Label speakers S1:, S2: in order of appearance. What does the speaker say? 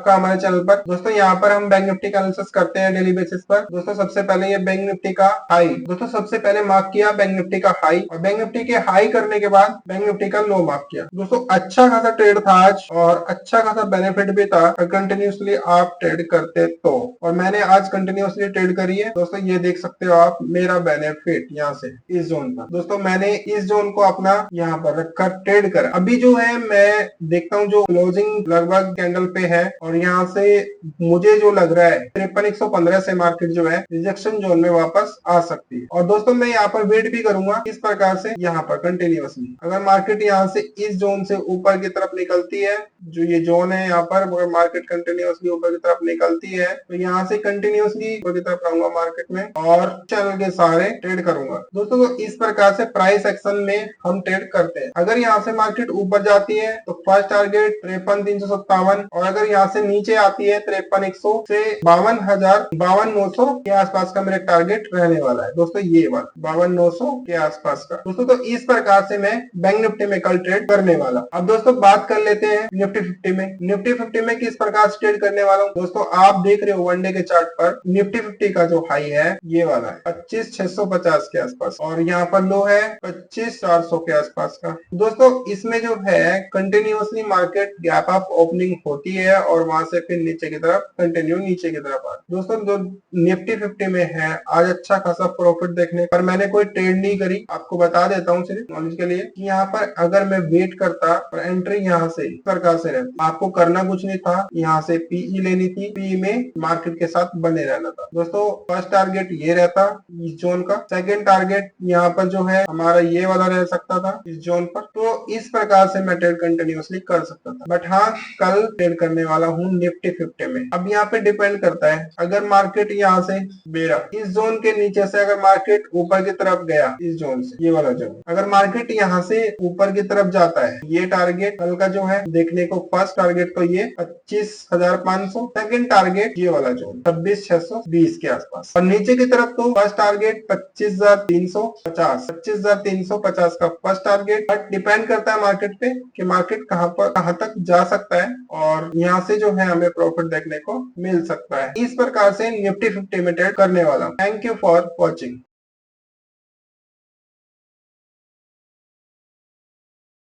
S1: आपका हमारे चैनल पर। दोस्तों यहाँ पर हम बैंक निफ्टी का एनालिसिस करते हैं डेली बेसिस पर। दोस्तों सबसे पहले ये बैंक निफ्टी का हाई, दोस्तों सबसे पहले मार्क किया बैंक निफ्टी का हाई, और बैंक निफ्टी के हाई करने के बाद बैंक निफ्टी का लो मार्क किया। दोस्तों अच्छा खासा ट्रेड था आज और अच्छा खासा बेनिफिट भी था अगर कंटिन्यूसली आप ट्रेड करते तो, और मैंने आज कंटिन्यूसली ट्रेड करी है। दोस्तों ये देख सकते हो आप मेरा बेनिफिट यहाँ से इस जोन पर। दोस्तों मैंने इस जोन को अपना यहाँ पर रखकर ट्रेड करा। अभी जो है मैं देखता हूँ जो क्लोजिंग लगभग कैंडल पे है, और यहाँ से मुझे जो लग रहा है 53,115 से मार्केट जो है रिजेक्शन जोन में वापस आ सकती है। और दोस्तों मैं यहाँ पर वेट भी करूंगा इस प्रकार से यहाँ पर कंटिन्यूअसली। अगर मार्केट यहाँ से इस जोन से ऊपर की तरफ निकलती है, जो ये जोन है यहाँ पर, अगर मार्केट कंटिन्यूअसली ऊपर की तरफ निकलती है तो यहाँ से कंटिन्यूअसली ऊपर की तरफ आऊंगा मार्केट में और चैनल के सारे ट्रेड करूंगा। दोस्तों तो इस प्रकार से प्राइस एक्शन में हम ट्रेड करते हैं। अगर यहाँ से मार्केट ऊपर जाती है तो फर्स्ट टारगेट 53,357, और अगर यहाँ से नीचे आती है 53,100 से 52,900 के आसपास का मेरा टारगेट रहने वाला है। दोस्तों ये वाला 52,900 के आसपास का। दोस्तों तो इस प्रकार से मैं बैंक निफ्टी में कल ट्रेड करने वाला। अब दोस्तों बात कर लेते हैं निफ्टी 50 में। निफ्टी 50 में किस प्रकार से ट्रेड करने वाला हूँ। दोस्तों आप देख रहे हो वनडे के चार्ट पर निफ्टी 50 का जो हाई है ये वाला है 25,650 के आसपास, और यहाँ पर लो है 25,400 के आसपास का। दोस्तों इसमें जो है continuously market gap up opening होती है और वहां से फिर नीचे की तरफ कंटिन्यू नीचे की तरफ आ। दोस्तों जो निफ्टी 50 में है आज अच्छा खासा प्रॉफिट देखने पर, मैंने कोई ट्रेड नहीं करी, आपको बता देता हूँ सिर्फ नॉलेज के लिए कि यहाँ पर अगर मैं वेट करता और एंट्री यहाँ से इस प्रकार से रहती, आपको करना कुछ नहीं था, यहाँ से पीई लेनी थी, पीई में मार्केट के साथ बने रहना था। दोस्तों फर्स्ट टारगेट ये रहता इस जोन का, सेकेंड टारगेट यहाँ पर जो है हमारा ये वाला रह सकता था इस जोन पर। तो इस प्रकार से मैं ट्रेड कंटिन्यूअसली कर सकता था, बट हाँ कल ट्रेड करने वाला हूँ निफ्टी 50 में। अब यहाँ पे डिपेंड करता है, अगर मार्केट यहाँ से मेरा इस जोन के नीचे से अगर मार्केट ऊपर की तरफ गया इस जोन से, ये वाला जोन, अगर मार्केट यहाँ से ऊपर की तरफ जाता है, ये टारगेट कल का जो है देखने को, फर्स्ट टारगेट तो ये 25,500, सेकेंड टारगेट ये वाला जोन 26,620 के आसपास, और नीचे की तरफ तो फर्स्ट टारगेट 25,350 का फर्स्ट टारगेट। बट डिपेंड करता है मार्केट पे कि मार्केट कहां तक जा सकता है, और यहाँ से जो है हमें प्रॉफिट देखने को मिल सकता है। इस प्रकार से निफ्टी 50 में ट्रेड करने वाला। Thank you for watching.